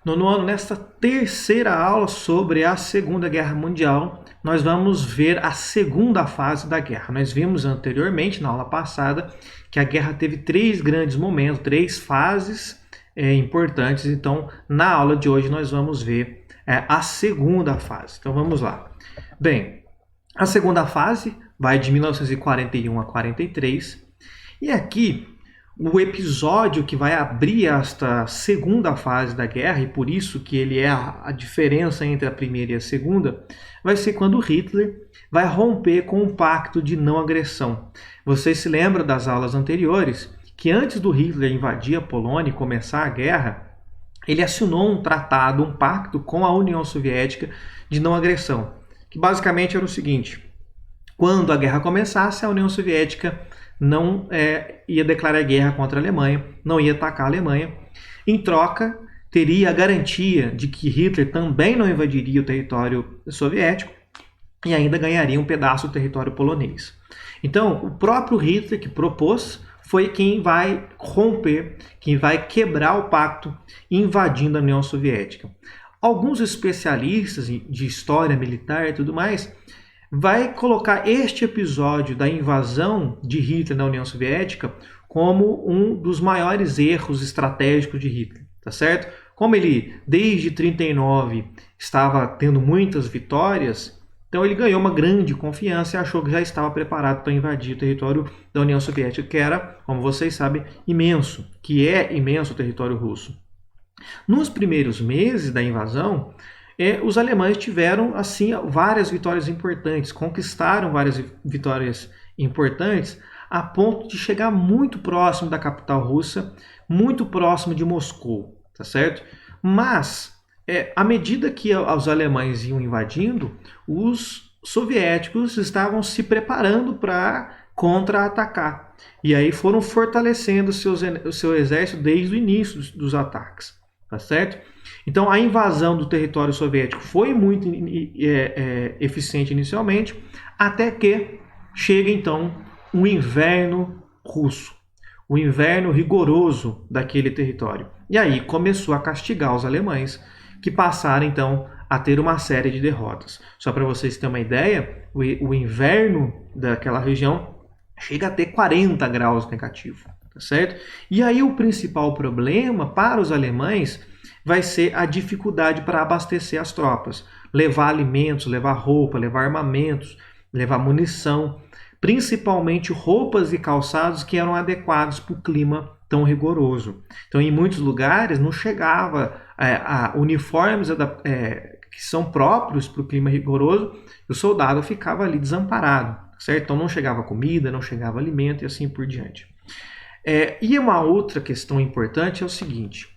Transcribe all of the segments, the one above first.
Nono ano, nesta terceira aula sobre a Segunda Guerra Mundial, nós vamos ver a segunda fase da guerra. Nós vimos anteriormente, na aula passada, que a guerra teve três grandes momentos, três fases importantes. Então, na aula de hoje, nós vamos ver a segunda fase. Então, vamos lá. Bem, a segunda fase vai de 1941 a 43. E aqui, o episódio que vai abrir esta segunda fase da guerra, e por isso que ele é a diferença entre a primeira e a segunda, vai ser quando Hitler vai romper com o pacto de não agressão. Vocês se lembram das aulas anteriores que antes do Hitler invadir a Polônia e começar a guerra, ele assinou um tratado, um pacto com a União Soviética de não agressão, que basicamente era o seguinte: quando a guerra começasse, a União Soviética não ia declarar guerra contra a Alemanha, não ia atacar a Alemanha. Em troca, teria a garantia de que Hitler também não invadiria o território soviético e ainda ganharia um pedaço do território polonês. Então, o próprio Hitler que propôs foi quem vai romper, quem vai quebrar o pacto invadindo a União Soviética. Alguns especialistas de história militar e tudo mais vai colocar este episódio da invasão de Hitler na União Soviética como um dos maiores erros estratégicos de Hitler, tá certo? Como ele, desde 1939, estava tendo muitas vitórias, então ele ganhou uma grande confiança e achou que já estava preparado para invadir o território da União Soviética, que era, como vocês sabem, imenso, que é imenso o território russo. Nos primeiros meses da invasão, os alemães tiveram, assim, várias vitórias importantes, conquistaram várias vitórias importantes, a ponto de chegar muito próximo da capital russa, muito próximo de Moscou, tá certo? Mas, à medida que os alemães iam invadindo, os soviéticos estavam se preparando para contra-atacar. E aí foram fortalecendo o seu exército desde o início dos ataques, tá certo? Então, a invasão do território soviético foi muito eficiente inicialmente, até que chega, então, o inverno russo, o inverno rigoroso daquele território. E aí começou a castigar os alemães, que passaram, então, a ter uma série de derrotas. Só para vocês terem uma ideia, o inverno daquela região chega a ter 40 graus negativo, tá certo? E aí o principal problema para os alemães vai ser a dificuldade para abastecer as tropas, levar alimentos, levar roupa, levar armamentos, levar munição, principalmente roupas e calçados que eram adequados para o clima tão rigoroso. Então, em muitos lugares não chegava a uniformes que são próprios para o clima rigoroso, e o soldado ficava ali desamparado, certo? Então não chegava comida, não chegava alimento e assim por diante. E uma outra questão importante é o seguinte: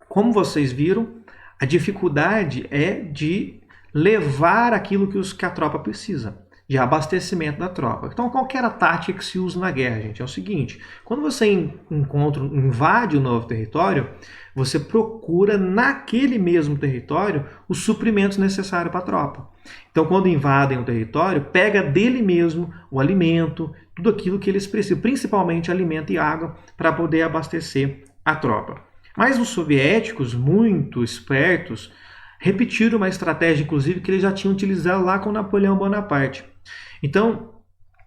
como vocês viram, a dificuldade é de levar aquilo que a tropa precisa, de abastecimento da tropa. Então, qual que era a tática que se usa na guerra, gente? É o seguinte: quando você invade um novo território, você procura naquele mesmo território os suprimentos necessários para a tropa. Então, quando invadem um território, pega dele mesmo o alimento, tudo aquilo que eles precisam, principalmente alimento e água, para poder abastecer a tropa. Mas os soviéticos, muito espertos, repetiram uma estratégia, inclusive, que eles já tinham utilizado lá com Napoleão Bonaparte. Então,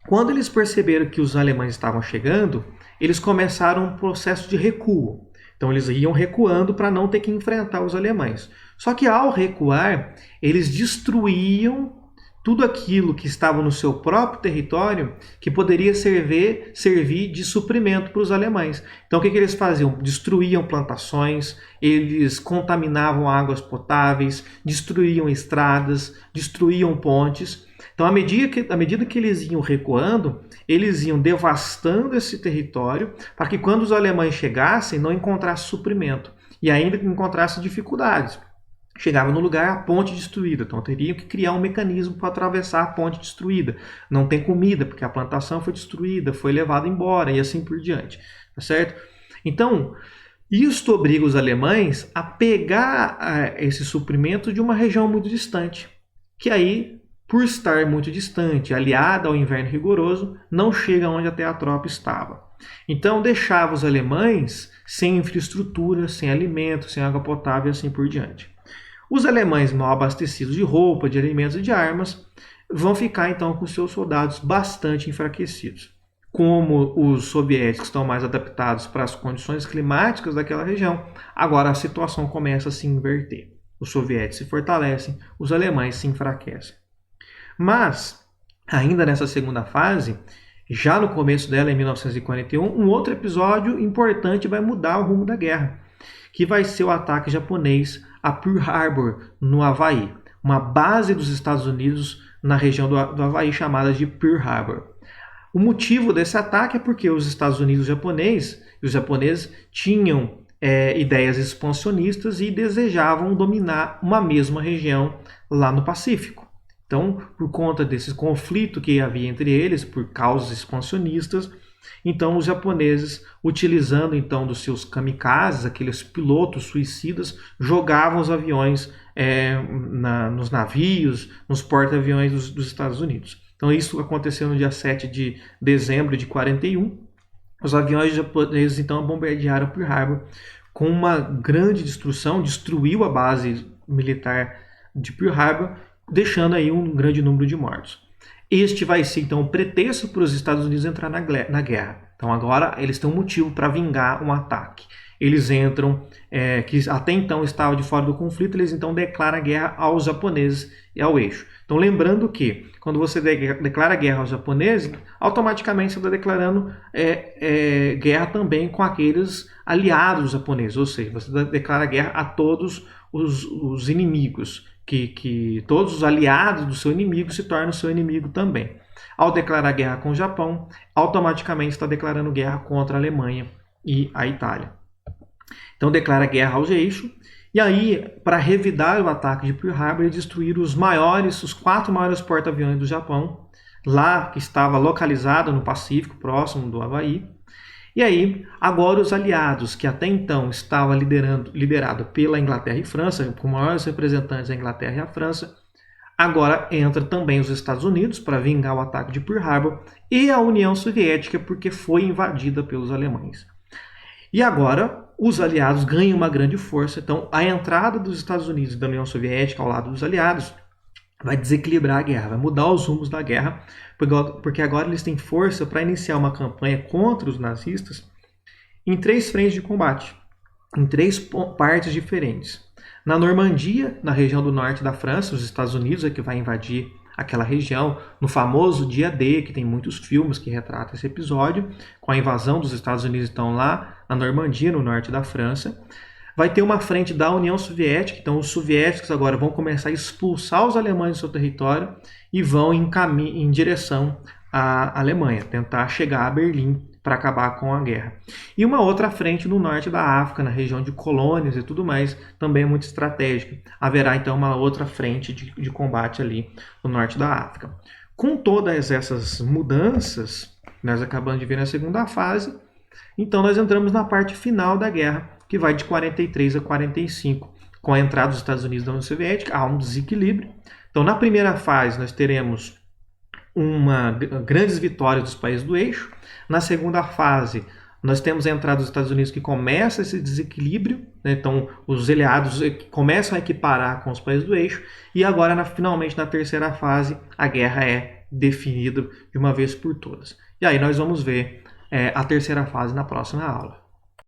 quando eles perceberam que os alemães estavam chegando, eles começaram um processo de recuo. Então, eles iam recuando para não ter que enfrentar os alemães. Só que, ao recuar, eles destruíam tudo aquilo que estava no seu próprio território que poderia servir de suprimento para os alemães. Então, o que eles faziam? Destruíam plantações, eles contaminavam águas potáveis, destruíam estradas, destruíam pontes. Então, à medida que eles iam recuando, eles iam devastando esse território para que, quando os alemães chegassem, não encontrassem suprimento e ainda encontrassem dificuldades. Chegava no lugar, a ponte destruída, então teriam que criar um mecanismo para atravessar a ponte destruída. Não tem comida, porque a plantação foi destruída, foi levada embora e assim por diante, tá certo? Então, isto obriga os alemães a pegar esse suprimento de uma região muito distante, que aí, por estar muito distante, aliada ao inverno rigoroso, não chega onde até a tropa estava. Então deixava os alemães sem infraestrutura, sem alimentos, sem água potável e assim por diante. Os alemães mal abastecidos de roupa, de alimentos e de armas vão ficar então com seus soldados bastante enfraquecidos. Como os soviéticos estão mais adaptados para as condições climáticas daquela região, agora a situação começa a se inverter. Os soviéticos se fortalecem, os alemães se enfraquecem. Mas, ainda nessa segunda fase, já no começo dela, em 1941, um outro episódio importante vai mudar o rumo da guerra, que vai ser o ataque japonês a Pearl Harbor, no Havaí, uma base dos Estados Unidos na região do Havaí chamada de Pearl Harbor. O motivo desse ataque é porque os Estados Unidos e os japoneses tinham ideias expansionistas e desejavam dominar uma mesma região lá no Pacífico. Então, por conta desse conflito que havia entre eles, por causas expansionistas, então os japoneses, utilizando então dos seus kamikazes, aqueles pilotos suicidas, jogavam os aviões nos navios, nos porta-aviões dos Estados Unidos. Então isso aconteceu no dia 7 de dezembro de 41. Os aviões japoneses então bombardearam Pearl Harbor com uma grande destruição, destruiu a base militar de Pearl Harbor, deixando aí um grande número de mortos. Este vai ser então o pretexto para os Estados Unidos entrar na guerra. Então agora eles têm um motivo para vingar um ataque. Eles entram, que até então estavam de fora do conflito, eles então declaram guerra aos japoneses e ao eixo. Então lembrando que quando você declara guerra aos japoneses, automaticamente você está declarando guerra também com aqueles aliados japoneses, ou seja, você declara guerra a todos os inimigos, que todos os aliados do seu inimigo se tornam seu inimigo também. Ao declarar guerra com o Japão, automaticamente está declarando guerra contra a Alemanha e a Itália. Então declara guerra aos eixos, e aí, para revidar o ataque de Pearl Harbor, eles destruíram os 4 maiores porta-aviões do Japão, lá que estava localizado no Pacífico, próximo do Havaí. E aí, agora os aliados, que até então estavam liderado pela Inglaterra e França, com maiores representantes da Inglaterra e a França, agora entra também os Estados Unidos para vingar o ataque de Pearl Harbor e a União Soviética porque foi invadida pelos alemães. E agora os aliados ganham uma grande força, então a entrada dos Estados Unidos e da União Soviética ao lado dos aliados vai desequilibrar a guerra, vai mudar os rumos da guerra, porque agora eles têm força para iniciar uma campanha contra os nazistas em 3 frentes de combate, em 3 partes diferentes. Na Normandia, na região do norte da França, os Estados Unidos é que vai invadir aquela região, no famoso Dia D, que tem muitos filmes que retratam esse episódio, com a invasão dos Estados Unidos então lá na Normandia, no norte da França. Vai ter uma frente da União Soviética, então os soviéticos agora vão começar a expulsar os alemães do seu território e vão em direção à Alemanha, tentar chegar a Berlim para acabar com a guerra. E uma outra frente no norte da África, na região de colônias e tudo mais, também é muito estratégica. Haverá então uma outra frente de combate ali no norte da África. Com todas essas mudanças, nós acabamos de ver na segunda fase, então nós entramos na parte final da guerra, que vai de 43 a 45. Com a entrada dos Estados Unidos da União Soviética, há um desequilíbrio. Então na primeira fase nós teremos grandes vitórias dos países do eixo. Na segunda fase, nós temos a entrada dos Estados Unidos que começa esse desequilíbrio, né? Então os aliados começam a equiparar com os países do eixo, e agora, finalmente, na terceira fase, a guerra é definida de uma vez por todas. E aí nós vamos ver a terceira fase na próxima aula.